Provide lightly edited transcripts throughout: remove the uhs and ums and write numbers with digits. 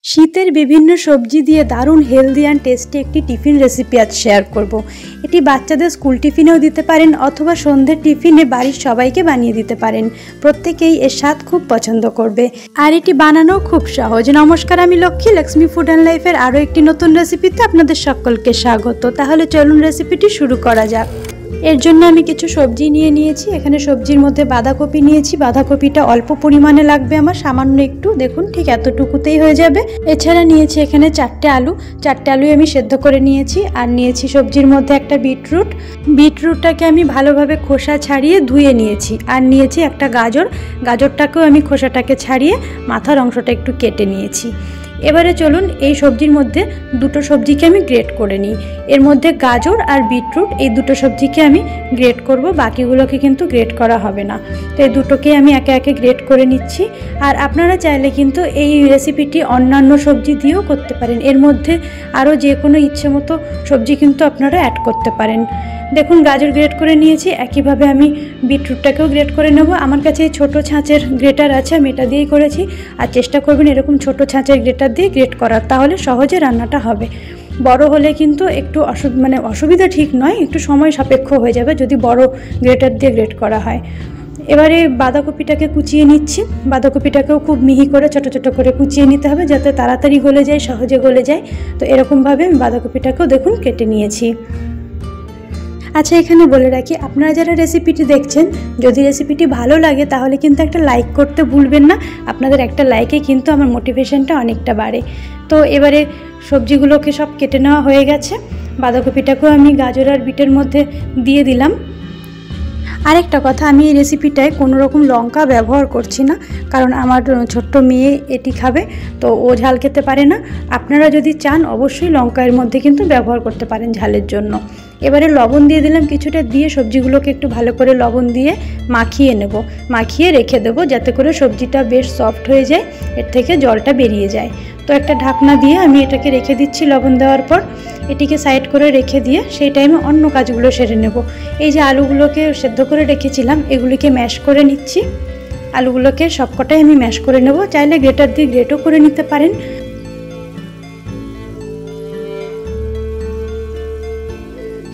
শীতের বিভিন্ন সবজি দিয়ে দারুণ হেলদি অ্যান্ড টেস্টি একটি টিফিন রেসিপি আজ শেয়ার করব। এটি বাচ্চাদের স্কুল টিফিনেও দিতে পারেন অথবা সন্ধ্যের টিফিনে বাড়ির সবাইকে বানিয়ে দিতে পারেন। প্রত্যেকেই এর স্বাদ খুব পছন্দ করবে আর এটি বানানো খুব সহজ। নমস্কার, আমি লক্ষ্মী, লক্ষ্মী ফুড অ্যান্ড লাইফের আরও একটি নতুন রেসিপিতে আপনাদের সকলকে স্বাগত। তাহলে চলুন রেসিপিটি শুরু করা যাক। এর জন্য আমি কিছু সবজি নিয়েছি। এখানে সবজির মধ্যে বাঁধাকপি নিয়েছি। বাঁধাকপিটা অল্প পরিমাণে লাগবে আমার, সামান্য একটু, দেখুন ঠিক এতটুকুতেই হয়ে যাবে। এছাড়া নিয়েছি এখানে 4টে আলু। 4টে আলু আমি সেদ্ধ করে নিয়েছি। আর নিয়েছি সবজির মধ্যে একটা বিটরুট। বিটরুটটাকে আমি ভালোভাবে খোসা ছাড়িয়ে ধুয়ে নিয়েছি। আর নিয়েছি একটা গাজর। গাজরটাকেও আমি খোসাটাকে ছাড়িয়ে মাথার অংশটা একটু কেটে নিয়েছি। এবারে চলুন এই সবজির মধ্যে দুটো সবজিকে আমি গ্রেট করে নিই। এর মধ্যে গাজর আর বিটরুট এই দুটো সবজিকে আমি গ্রেট করব, বাকিগুলোকে কিন্তু গ্রেট করা হবে না। তো এই দুটোকে আমি একে একে গ্রেট করে নিচ্ছি। আর আপনারা চাইলে কিন্তু এই রেসিপিটি অন্যান্য সবজি দিয়েও করতে পারেন। এর মধ্যে আরও যে কোনো ইচ্ছে মতো সবজি কিন্তু আপনারা অ্যাড করতে পারেন। দেখুন গাজর গ্রেট করে নিয়েছি, একইভাবে আমি বিটরুটটাকেও গ্রেট করে নেব। আমার কাছে এই ছোটো ছাঁচের গ্রেটার আছে, আমি এটা দিয়েই করেছি। আর চেষ্টা করবেন এরকম ছোটো ছাঁচের গ্রেটার দিয়ে গ্রেট করার, তাহলে সহজে রান্নাটা হবে। বড় হলে কিন্তু একটু অসুবিধা ঠিক নয়, একটু সময় সাপেক্ষ হয়ে যাবে যদি বড় গ্রেটার দিয়ে গ্রেট করা হয়। এবারে বাঁধাকপিটাকে কুচিয়ে নিচ্ছি। বাঁধাকপিটাকেও খুব মিহি করে ছোটো ছোটো করে কুচিয়ে নিতে হবে, যাতে তাড়াতাড়ি গলে যায়, সহজে গলে যায়। তো এরকমভাবে আমি বাঁধাকপিটাকেও দেখুন কেটে নিয়েছি। আচ্ছা, এখানে বলে রাখি, আপনারা যারা রেসিপিটি দেখছেন, যদি রেসিপিটি ভালো লাগে তাহলে কিন্তু একটা লাইক করতে ভুলবেন না। আপনাদের একটা লাইকে কিন্তু আমার মোটিভেশনটা অনেকটা বাড়ে। তো এবারে সবজিগুলোকে সব কেটে নেওয়া হয়ে গেছে। বাঁধাকপিটাকেও আমি গাজর আর বিটের মধ্যে দিয়ে দিলাম। আরেকটা কথা, আমি এই রেসিপিটায় কোনো রকম লঙ্কা ব্যবহার করছি না, কারণ আমার ছোট্ট মেয়ে এটি খাবে, তো ও ঝাল খেতে পারে না। আপনারা যদি চান অবশ্যই লঙ্কা এর মধ্যে কিন্তু ব্যবহার করতে পারেন ঝালের জন্য। এবারে লবণ দিয়ে দিলাম কিছুটা, দিয়ে সবজিগুলোকে একটু ভালো করে লবণ দিয়ে মাখিয়ে নেব। মাখিয়ে রেখে দেবো যাতে করে সবজিটা বেশ সফট হয়ে যায়, এর থেকে জলটা বেরিয়ে যায়। তো একটা ঢাকনা দিয়ে আমি এটাকে রেখে দিচ্ছি। লবণ দেওয়ার পর এটিকে সাইড করে রেখে দিয়ে সেই টাইমে অন্য কাজগুলো সেরে নেব। এই যে আলুগুলোকে সেদ্ধ করে রেখেছিলাম, এগুলিকে ম্যাশ করে নিচ্ছি। আলুগুলোকে সবকটাই আমি ম্যাশ করে নেব, চাইলে গ্রেটার দিয়ে গ্রেটও করে নিতে পারেন।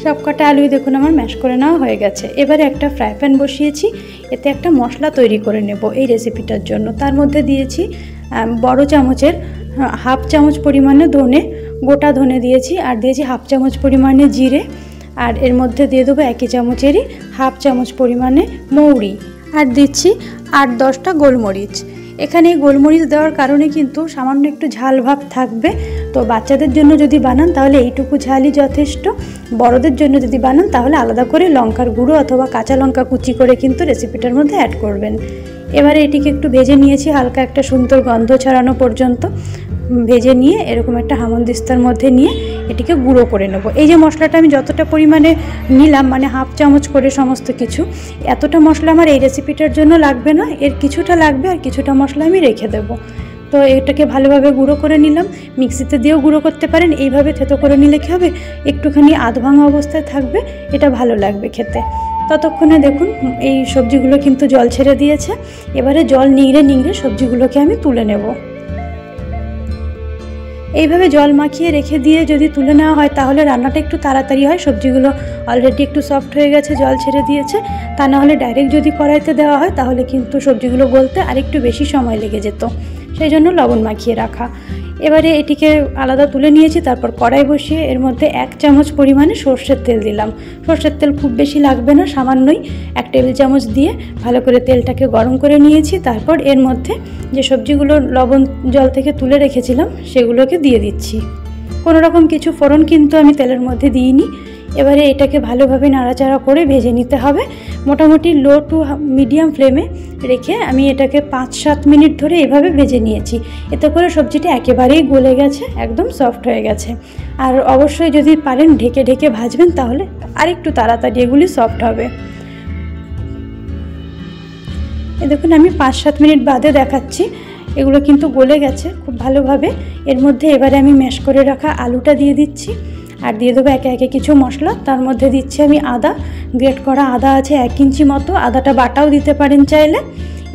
সবকটা আলুই দেখুন আমার ম্যাশ করে নেওয়া হয়ে গেছে। এবারে একটা ফ্রাই প্যান বসিয়েছি, এতে একটা মশলা তৈরি করে নেব এই রেসিপিটার জন্য। তার মধ্যে দিয়েছি বড় চামচের হাফ চামচ পরিমাণে ধনে, গোটা ধনে দিয়েছি। আর দিয়েছি হাফ চামচ পরিমাণে জিরে। আর এর মধ্যে দিয়ে দেবো একই চামচেরই হাফ চামচ পরিমাণে মৌরি। আর দিচ্ছি 8-10টা গোলমরিচ। এখানে গোলমরিচ দেওয়ার কারণে কিন্তু সামান্য একটু ঝাল ভাব থাকবে। তো বাচ্চাদের জন্য যদি বানান তাহলে এইটুকু ঝালই যথেষ্ট। বড়দের জন্য যদি বানান তাহলে আলাদা করে লঙ্কার গুঁড়ো অথবা কাঁচা লঙ্কা কুচি করে কিন্তু রেসিপিটার মধ্যে অ্যাড করবেন। এবারে এটিকে একটু ভেজে নিয়েছি, হালকা একটা সুন্দর গন্ধ ছড়ানো পর্যন্ত ভেজে নিয়ে এরকম একটা হামানদিস্তার মধ্যে নিয়ে এটিকে গুঁড়ো করে নেব। এই যে মশলাটা আমি যতটা পরিমাণে নিলাম, মানে হাফ চামচ করে সমস্ত কিছু, এতটা মশলা আমার এই রেসিপিটার জন্য লাগবে না, এর কিছুটা লাগবে আর কিছুটা মশলা আমি রেখে দেব। তো এটাকে ভালোভাবে গুঁড়ো করে নিলাম। মিক্সিতে দিয়েও গুঁড়ো করতে পারেন। এইভাবে থেতো করে নিলে কী হবে, একটুখানি আধভাঙা অবস্থায় থাকবে, এটা ভালো লাগবে খেতে। ততক্ষণে দেখুন এই সবজিগুলো কিন্তু জল ছেড়ে দিয়েছে। এবারে জল নিংড়ে নিংড়ে সবজিগুলোকে আমি তুলে নেব। এইভাবে জল মাখিয়ে রেখে দিয়ে যদি তুলে নেওয়া হয় তাহলে রান্নাটা একটু তাড়াতাড়ি হয়। সবজিগুলো অলরেডি একটু সফট হয়ে গেছে, জল ছেড়ে দিয়েছে। তা না হলে ডাইরেক্ট যদি কড়াইতে দেওয়া হয় তাহলে কিন্তু সবজিগুলো গলতে আরেকটু বেশি সময় লেগে যেত, সেই জন্য লবণ মাখিয়ে রাখা। এবারে এটিকে আলাদা তুলে নিয়েছি। তারপর কড়াই বসিয়ে এর মধ্যে 1 চামচ পরিমাণে সর্ষের তেল দিলাম। সর্ষের তেল খুব বেশি লাগবে না, সামান্যই 1 টেবিল চামচ দিয়ে ভালো করে তেলটাকে গরম করে নিয়েছি। তারপর এর মধ্যে যে সবজিগুলো লবণ জল থেকে তুলে রেখেছিলাম সেগুলোকে দিয়ে দিচ্ছি। কোনো রকম কিছু ফোড়ন কিন্তু আমি তেলের মধ্যে দিইনি। এবারে এটাকে ভালোভাবে নাড়াচাড়া করে ভেজে নিতে হবে। মোটামুটি লো টু মিডিয়াম ফ্লেমে রেখে আমি এটাকে 5-7 মিনিট ধরে এভাবে ভেজে নিয়েছি। এতে করে সবজিটা একেবারেই গলে গেছে, একদম সফট হয়ে গেছে। আর অবশ্যই যদি পারেন ঢেকে ঢেকে ভাজবেন তাহলে আরেকটু তাড়াতাড়ি এগুলি সফট হবে। দেখুন আমি 5-7 মিনিট বাদে দেখাচ্ছি, এগুলো কিন্তু গলে গেছে খুব ভালোভাবে। এর মধ্যে এবারে আমি ম্যাশ করে রাখা আলুটা দিয়ে দিচ্ছি। আর দিয়ে দেবো একে একে কিছু মশলা। তার মধ্যে দিচ্ছি আমি আদা, গ্রেট করা আদা আছে 1 ইঞ্চি মতো, আদাটা বাটাও দিতে পারেন চাইলে।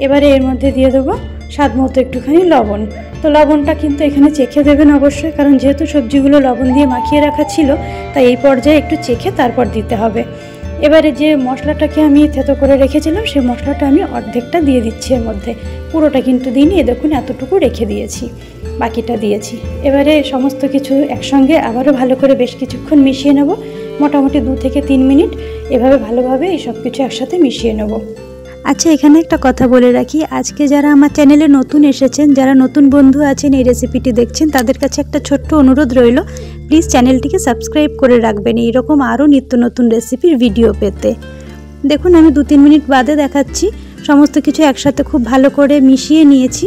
এবারে এর মধ্যে দিয়ে দেবো স্বাদ মতো একটুখানি লবণ। তো লবণটা কিন্তু এখানে চেখে দেবেন অবশ্যই, কারণ যেহেতু সবজিগুলো লবণ দিয়ে মাখিয়ে রাখা ছিল, তাই এই পর্যায়ে একটু চেখে তারপর দিতে হবে। এবারে যে মশলাটাকে আমি থেতো করে রেখেছিলাম সেই মশলাটা আমি অর্ধেকটা দিয়ে দিচ্ছি এর মধ্যে, পুরোটা কিন্তু দিইনি, দেখুন এতটুকু রেখে দিয়েছি, বাকিটা দিয়েছি। এবারে সমস্ত কিছু একসঙ্গে আবারও ভালো করে বেশ কিছুক্ষণ মিশিয়ে নেব, মোটামুটি 2 থেকে 3 মিনিট এভাবে ভালোভাবে এই সব কিছু একসাথে মিশিয়ে নেব। আচ্ছা, এখানে একটা কথা বলে রাখি, আজকে যারা আমার চ্যানেলে নতুন এসেছেন, যারা নতুন বন্ধু আছেন এই রেসিপিটি দেখছেন, তাদের কাছে একটা ছোট্ট অনুরোধ রইল, প্লিজ চ্যানেলটিকে সাবস্ক্রাইব করে রাখবেন এইরকম আরও নিত্য নতুন রেসিপির ভিডিও পেতে। দেখুন আমি 2-3 মিনিট বাদে দেখাচ্ছি, সমস্ত কিছু একসাথে খুব ভালো করে মিশিয়ে নিয়েছি।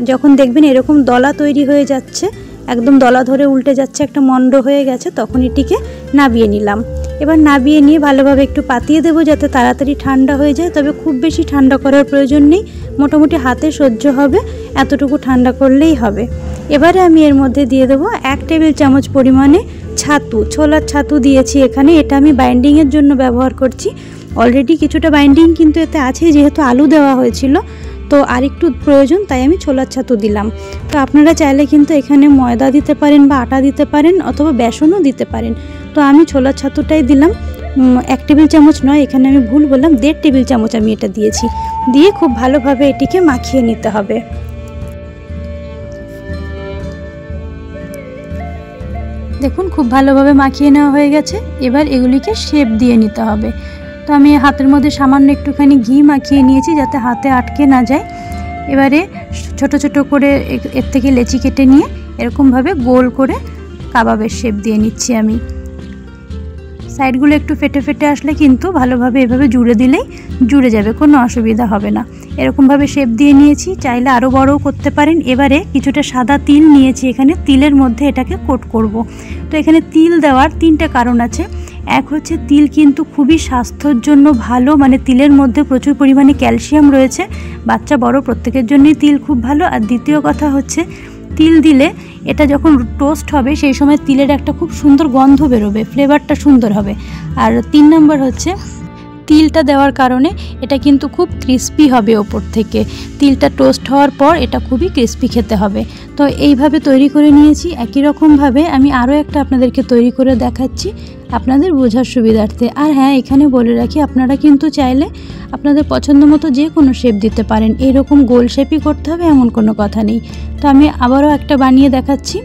যখন দেখবেন এরকম দলা তৈরি হয়ে যাচ্ছে, একদম দলা ধরে উল্টে যাচ্ছে, একটা মন্ড হয়ে গেছে, তখন এটিকে নাবিয়ে নিলাম। এবার নাবিয়ে নিয়ে ভালোভাবে একটু পাতিয়ে দেবো যাতে তাড়াতাড়ি ঠান্ডা হয়ে যায়, তবে খুব বেশি ঠান্ডা করার প্রয়োজন নেই, মোটামুটি হাতে সহ্য হবে এতটুকু ঠান্ডা করলেই হবে। এবারে আমি এর মধ্যে দিয়ে দেবো 1 টেবিল চামচ পরিমাণে ছাতু, ছোলার ছাতু দিয়েছি এখানে, এটা আমি বাইন্ডিংয়ের জন্য ব্যবহার করছি। অলরেডি কিছুটা বাইন্ডিং কিন্তু এতে আছে, যেহেতু আলু দেওয়া হয়েছিল, তো আরেকটু প্রয়োজন, তাই আমি ছোলার ছাতু দিলাম। তো আপনারা চাইলে কিন্তু এখানে ময়দা দিতে পারেন বা আটা দিতে পারেন অথবা বেসনও দিতে পারেন। তো আমি ছোলার ছাতুটাই দিলাম, 1 টেবিল চামচ নয়, এখানে আমি ভুল বললাম, 1.5 টেবিল চামচ আমি এটা দিয়েছি। দিয়ে খুব ভালোভাবে এটিকে মাখিয়ে নিতে হবে। দেখুন খুব ভালোভাবে মাখিয়ে নেওয়া হয়ে গেছে। এবার এগুলিকে শেপ দিয়ে নিতে হবে। তো আমি হাতের মধ্যে সামান্য একটুখানি ঘি মাখিয়ে নিয়েছি যাতে হাতে আটকে না যায়। এবারে ছোট ছোট করে এর থেকে লেচি কেটে নিয়ে এরকমভাবে গোল করে কাবাবের শেপ দিয়ে নিচ্ছি আমি। সাইডগুলো একটু ফেটে ফেটে আসলে কিন্তু ভালোভাবে এভাবে জুড়ে দিলেই জুড়ে যাবে, কোনো অসুবিধা হবে না। এরকমভাবে শেপ দিয়ে নিয়েছি, চাইলে আরও বড়ও করতে পারেন। এবারে কিছুটা সাদা তিল নিয়েছি, এখানে তিলের মধ্যে এটাকে কোট করব। তো এখানে তিল দেওয়ার 3টে কারণ আছে। এক হচ্ছে তিল কিন্তু খুবই স্বাস্থ্যের জন্য ভালো, মানে তিলের মধ্যে প্রচুর পরিমাণে ক্যালসিয়াম রয়েছে, বাচ্চা বড় প্রত্যেকের জন্যই তিল খুব ভালো। আর দ্বিতীয় কথা হচ্ছে তিল দিলে এটা যখন টোস্ট হবে সেই সময় তিলের একটা খুব সুন্দর গন্ধ বেরোবে, ফ্লেভারটা সুন্দর হবে। আর 3 নম্বর হচ্ছে তিলটা দেওয়ার কারণে এটা কিন্তু খুব ক্রিস্পি হবে ওপর থেকে, তিলটা টোস্ট হওয়ার পর এটা খুবই ক্রিস্পি খেতে হবে। তো এইভাবে তৈরি করে নিয়েছি। একই রকমভাবে আমি আরও একটা আপনাদেরকে তৈরি করে দেখাচ্ছি আপনাদের বোঝার সুবিধার্থে। আর হ্যাঁ, এখানে বলে রাখি, আপনারা কিন্তু চাইলে আপনাদের পছন্দ মতো যে কোনো শেপ দিতে পারেন, এইরকম গোল শেপই করতে হবে এমন কোনো কথা নেই। তো আমি আবারও একটা বানিয়ে দেখাচ্ছি।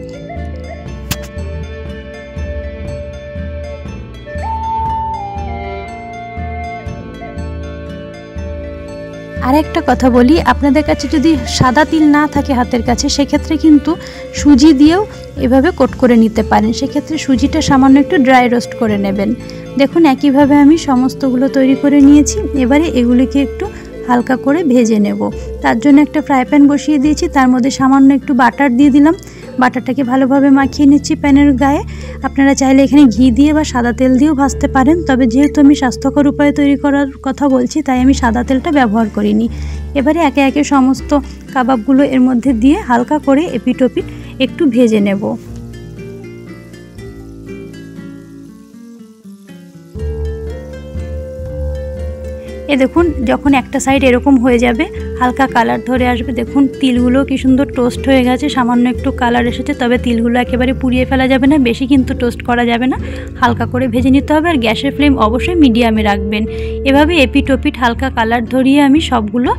আর একটা কথা বলি, আপনাদের কাছে যদি সাদা তিল না থাকে হাতের কাছে, সেক্ষেত্রে কিন্তু সুজি দিয়েও এভাবে কোট করে নিতে পারেন। সেক্ষেত্রে সুজিটা সামান্য একটু ড্রাই রোস্ট করে নেবেন। দেখুন একইভাবে আমি সমস্তগুলো তৈরি করে নিয়েছি। এবারে এগুলিকে একটু হালকা করে ভেজে নেব। তার জন্য একটা ফ্রাই প্যান বসিয়ে দিয়েছি, তার মধ্যে সামান্য একটু বাটার দিয়ে দিলাম। বাটারটাকে ভালোভাবে মাখিয়ে নিচ্ছি প্যানের গায়ে। আপনারা চাইলে এখানে ঘি দিয়ে বা সাদা তেল দিয়েও ভাজতে পারেন, তবে যেহেতু আমি স্বাস্থ্যকর উপায়ে তৈরি করার কথা বলছি তাই আমি সাদা তেলটা ব্যবহার করিনি। এবারে একে একে সমস্ত কাবাবগুলো এর মধ্যে দিয়ে হালকা করে এপিট ওপিট একটু ভেজে নেব। দেখুন যখন একটা সাইড এরকম হয়ে যাবে, হালকা কালার ধরে আসবে, দেখুন তিলগুলো কি সুন্দর টোস্ট হয়ে গেছে, সামান্য একটু কালার এসেছে। তবে তিলগুলো একেবারে পুড়িয়ে ফেলা যাবে না, বেশি কিন্তু টোস্ট করা যাবে না, হালকা করে ভেজে নিতে হবে। আর গ্যাসের ফ্লেম অবশ্যই মিডিয়ামে রাখবেন। এভাবে এপিট ওপিট হালকা কালার ধরিয়ে আমি সবগুলো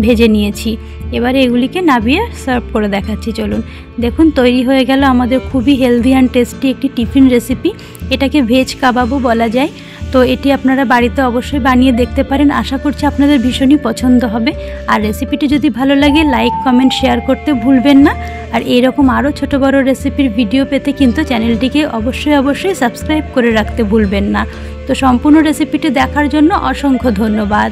ভেজে নিয়েছি। এবারে এগুলিকে নাবিয়ে সার্ভ করে দেখাচ্ছি, চলুন। দেখুন তৈরি হয়ে গেল আমাদের খুবই হেলদি অ্যান্ড টেস্টি একটি টিফিন রেসিপি। এটাকে ভেজ কাবাবও বলা যায়। তো এটি আপনারা বাড়িতে অবশ্যই বানিয়ে দেখতে পারেন। আশা করছি আপনাদের ভীষণই পছন্দ হবে। আর রেসিপিটি যদি ভালো লাগে লাইক কমেন্ট শেয়ার করতে ভুলবেন না। আর এইরকম আরও ছোট বড় রেসিপির ভিডিও পেতে কিন্তু চ্যানেলটিকে অবশ্যই সাবস্ক্রাইব করে রাখতে ভুলবেন না। তো সম্পূর্ণ রেসিপিটি দেখার জন্য অসংখ্য ধন্যবাদ।